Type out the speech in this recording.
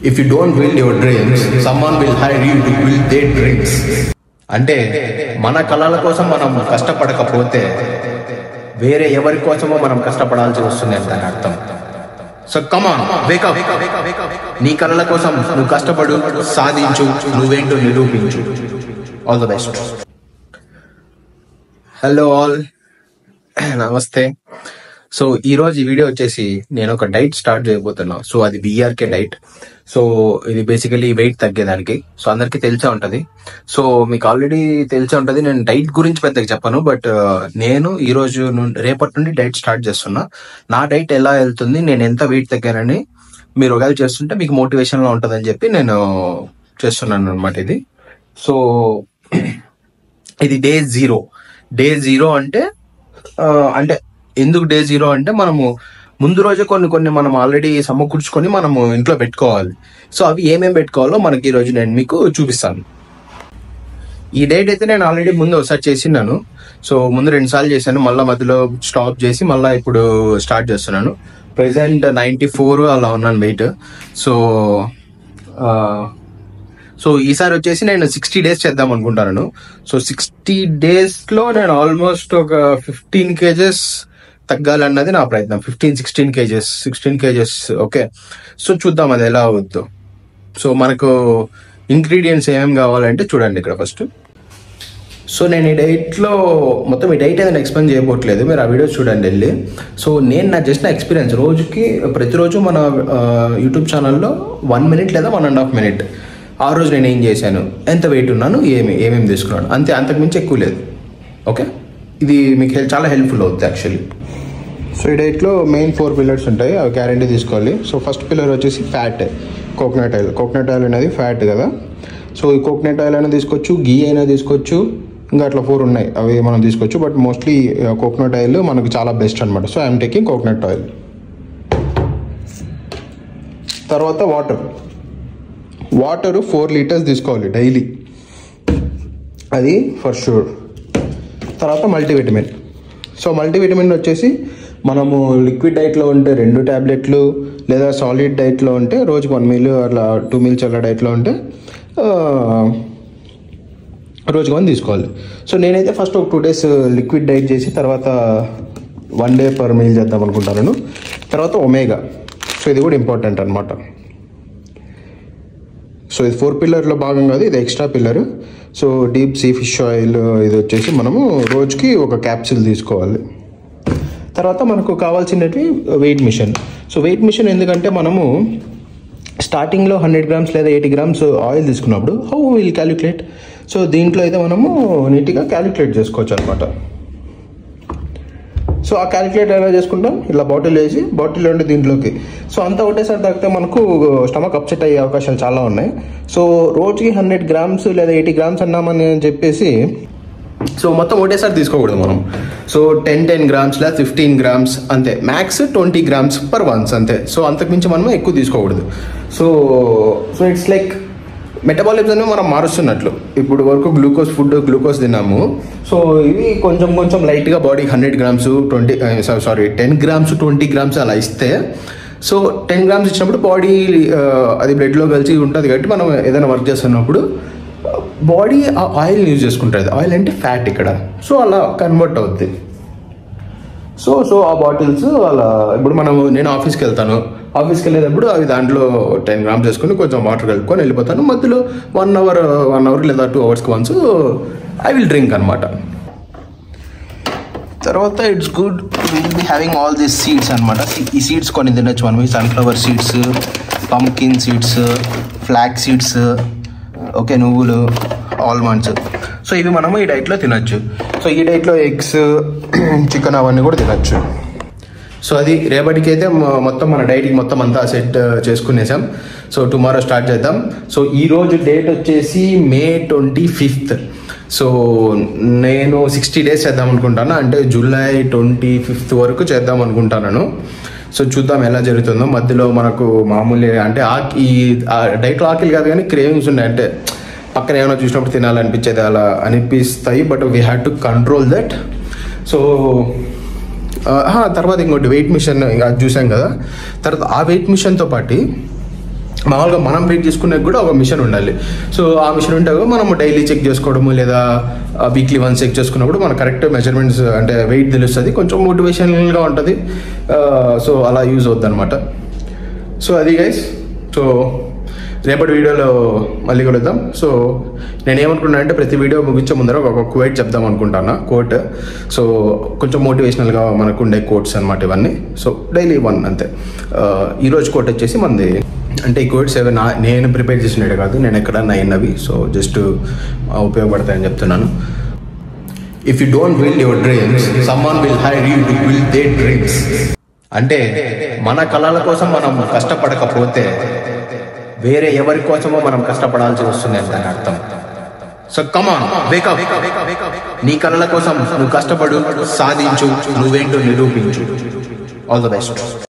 If you don't build your dreams someone will hire you to build their dreams. అంటే మన కళల కోసం మనం కష్టపడకపోతే వేరే ఎవరి కోసమో మనం కష్టపడాల్సి వస్తుంది అని దాని అర్థం. So come on, wake up. నీ కళల కోసం నువ్వు కష్టపడు, సాధించు, నువ్వేంటో నిరూపించు. All the best. Hello all, నమస్తే. సో ఈ రోజు ఈ వీడియో వచ్చేసి నేను ఒక డైట్ స్టార్ట్ చేయబోతున్నా. సో అది BRK డైట్. సో ఇది బేసికలీ వెయిట్ తగ్గేదానికి. సో అందరికీ తెలిసే ఉంటది. సో మీకు ఆల్రెడీ తెలిసే ఉంటది. నేను డైట్ గురించి పెద్దగా చెప్పను, బట్ నేను ఈ రోజు రేపటి నుండి డైట్ స్టార్ట్ చేస్తున్నా. నా డైట్ ఎలా వెళ్తుంది, నేను ఎంత వెయిట్ తగ్గానని మీరు ఒకవేళ చేస్తుంటే మీకు మోటివేషన్ లో ఉంటదని చెప్పి నేను చేస్తున్నాను అనమాట ఇది. సో ఇది డే 0. డే 0 అంటే ఎందుకు డే 0 అంటే మనము ముందు రోజే కొన్ని మనం ఆల్రెడీ సమకూర్చుకొని మనము ఇంట్లో పెట్టుకోవాలి. సో అవి ఏమేమి పెట్టుకోవాలో మనకి ఈ రోజు నేను మీకు చూపిస్తాను. ఈ డైట్ అయితే నేను ఆల్రెడీ ముందు ఒకసారి చేసినాను. సో ముందు 2 సార్లు చేశాను, మళ్ళీ మధ్యలో స్టాప్ చేసి మళ్ళీ ఇప్పుడు స్టార్ట్ చేస్తున్నాను. ప్రెసెంట్ 94 అలా ఉన్నాను వెయిట్. సో ఈసారి వచ్చేసి నేను 60 days చేద్దాం అనుకుంటాను. సో 60 days లో నేను ఆల్మోస్ట్ ఒక 15 kgs తగ్గాలన్నది నా ప్రయత్నం. 16 kgs. ఓకే, సో చూద్దాం అది ఎలా అవుద్దో. సో మనకు ఇంగ్రీడియంట్స్ ఏమేమి కావాలంటే చూడండి ఇక్కడ ఫస్ట్. సో నేను ఈ డైట్లో మొత్తం ఈ డైట్ ఏదైనా ఎక్స్ప్లెయిన్ చేయబోట్లేదు, మీరు ఆ వీడియో చూడండి వెళ్ళి. సో నేను నా ఎక్స్పీరియన్స్ ప్రతిరోజు మన యూట్యూబ్ ఛానల్లో 1 minute లేదా 1.5 minute ఆ రోజు నేను ఏం చేశాను, ఎంత వెయిట్ ఉన్నాను, ఏమేమి తీసుకున్నాను, అంతే, అంతకుమించి ఎక్కువ లేదు. ఓకే, ఇది మీకు చాలా హెల్ప్ఫుల్ అవుతుంది యాక్చువల్లీ. సో ఈ డైట్లో మెయిన్ 4 pillars ఉంటాయి, అవి గ్యారంటీ తీసుకోవాలి. సో ఫస్ట్ పిల్లర్ వచ్చేసి fat, coconut oil. Coconut oil అనేది ఫ్యాట్ కదా. సో ఈ కోకోనట్ ఆయిల్ అయినా తీసుకోవచ్చు, గీ అయినా తీసుకోవచ్చు, ఇంకా అట్లా 4 ఉన్నాయి, అవి మనం తీసుకోవచ్చు. బట్ మోస్ట్లీ కోకోనట్ ఆయిల్ మనకు చాలా బెస్ట్ అనమాట. So I'm taking coconut oil. తర్వాత వాటర్ 4 liters తీసుకోవాలి డైలీ, అది ఫర్ షూర్. తర్వాత మల్టీవిటమిన్. సో మల్టీవిటమిన్ వచ్చేసి మనము లిక్విడ్ డైట్లో ఉంటే 2 టాబ్లెట్లు, లేదా సాలిడ్ డైట్లో ఉంటే రోజుకి 1 meal అట్లా 2 meals అలా డైట్లో ఉంటే రోజుకి 1 తీసుకోవాలి. సో నేనైతే ఫస్ట్ ఒక 2 days లిక్విడ్ డైట్ చేసి తర్వాత 1 day per meal చేద్దాం అనుకుంటాను. తర్వాత ఒమేగా. సో ఇది కూడా ఇంపార్టెంట్ అనమాట. సో ఇది 4 pillarలో భాగం కాదు, ఇది extra pillar. So deep sea fish oil ఇది వచ్చేసి మనము రోజుకి ఒక క్యాప్సూల్ తీసుకోవాలి. తర్వాత మనకు కావాల్సినవి weight machine. So weight machine ఎందుకంటే మనము స్టార్టింగ్లో 100 grams లేదా 80 grams ఆయిల్ తీసుకున్నప్పుడు హౌ విల్ క్యాలిక్యులేట్. సో దీంట్లో అయితే మనము నీట్గా క్యాలిక్యులేట్ చేసుకోవచ్చు అనమాట. సో ఆ క్యాలిక్యులేట్ ఎలా చేసుకుంటాం, ఇలా బాటిల్ వేసి బాటిల్ ఉండి దీంట్లోకి. సో అంతా ఒకటేసారి తాగితే మనకు స్టమక్ అప్సెట్ అయ్యే అవకాశాలు చాలా ఉన్నాయి. సో రోజుకి 100 grams లేదా 80 grams అన్నామని చెప్పేసి సో మొత్తం ఒకటేసారి తీసుకోకూడదు మనం. సో 10 grams లేదా 15 grams అంతే, మ్యాక్స్ 20 grams per once అంతే. సో అంతకుమించి మనం ఎక్కువ తీసుకోకూడదు. సో ఇట్స్ లైక్ మెటబాలిజం మనం మారుస్తున్నట్లు. ఇప్పుడు వరకు గ్లూకోజ్ తిన్నాము. సో ఇవి కొంచెం లైట్గా బాడీకి 100 grams 10 grams 20 grams అలా ఇస్తే, సో 10 grams ఇచ్చినప్పుడు బాడీ అది బ్లడ్లో కలిసి ఉంటుంది కాబట్టి మనం ఏదైనా వర్క్ చేస్తున్నప్పుడు బాడీ ఆ ఆయిల్ని యూజ్ చేసుకుంటుంది. ఆయిల్ అంటే ఫ్యాట్ ఇక్కడ. సో అలా కన్వర్ట్ అవుద్ది. సో ఆ బాటిల్స్ అలా ఇప్పుడు నేను ఆఫీస్కి వెళ్తాను, ఆఫీస్కి వెళ్ళేటప్పుడు అవి దాంట్లో 10 grams వేసుకొని కొంచెం వాటర్ కలుపుకొని వెళ్ళిపోతాను. మధ్యలో 1 hour లేదా 2 hours once I will drink అనమాట. తర్వాత it's good will be having all these seeds అనమాట. ఈ సీడ్స్ కొన్ని తినొచ్చు మనం, sunflower seeds, pumpkin seeds, flax seeds, okay, నువ్వులు, ఆల్మండ్స్. సో ఇవి మనము ఈ డైట్లో తినొచ్చు. సో ఈ డైట్లో ఎగ్స్, చికెన్ అవన్నీ కూడా తినొచ్చు. సో అది రేపటికి అయితే మొత్తం మన డైట్కి మొత్తం అంతా సెట్ చేసుకునేసాం. సో టుమారో స్టార్ట్ చేద్దాం. సో ఈరోజు డేట్ వచ్చేసి May 25th. సో నేను 60 days చేద్దాం అనుకుంటాను, అంటే July 25th వరకు చేద్దాం అనుకుంటాను. సో చూద్దాం ఎలా జరుగుతుందో. మధ్యలో మనకు మామూలు అంటే ఈ డైట్లో ఆకలి కాదు కానీ క్రేవింగ్స్ ఉన్నాయి, అంటే పక్కన ఏమైనా చూసినప్పుడు తినాలనిపించేది అలా అనిపిస్తాయి. But we had to control that. So తర్వాత ఇంకోటి వెయిట్ మిషన్ అది చూసాం కదా. తర్వాత ఆ వెయిట్ మిషన్తో పాటు మామూలుగా మనం వెయిట్ చేసుకునే కూడా ఒక మిషన్ ఉండాలి. సో ఆ మిషన్ ఉంటే మనం డైలీ చెక్ చేసుకోవడము లేదా వీక్లీ వన్స్ చెక్ చేసుకున్నప్పుడు మనకు కరెక్ట్ మెజర్మెంట్స్ అంటే వెయిట్ తెలుస్తుంది, కొంచెం మోటివేషనల్గా ఉంటుంది. సో అలా యూజ్ అవుద్ది అనమాట. సో అది గైస్, సో రేపటి వీడియోలో మళ్ళీ కలుద్దాం. సో నేనేమనుకున్నా అంటే ప్రతి వీడియో ముగించే ముందర ఒక క్వోట్ చెప్దాం అనుకుంటాను, కోట్. సో కొంచెం మోటివేషనల్గా మనకు ఉండే కోట్స్ అనమాట ఇవన్నీ. సో డైలీ వన్ అంతే. ఈరోజు కోట్ వచ్చేసి మనది, అంటే ఈ కోట్స్ ఏవో నేను ప్రిపేర్ చేసినట్టు కాదు, నేను ఎక్కడన్నా అయినవి. సో జస్ట్ ఉపయోగపడతాయని చెప్తున్నాను. If you don't build your dreams, someone will hire you to build their dreams. అంటే మన కళల కోసం మనం కష్టపడకపోతే వేరే ఎవరి కోసమో మనం కష్టపడాల్సి వస్తుంది అని దాని అర్థం. So come on, wake up. నీ కళల కోసం నువ్వు కష్టపడు, సాధించు, నువ్వేంటో నిరూపించు. All the best.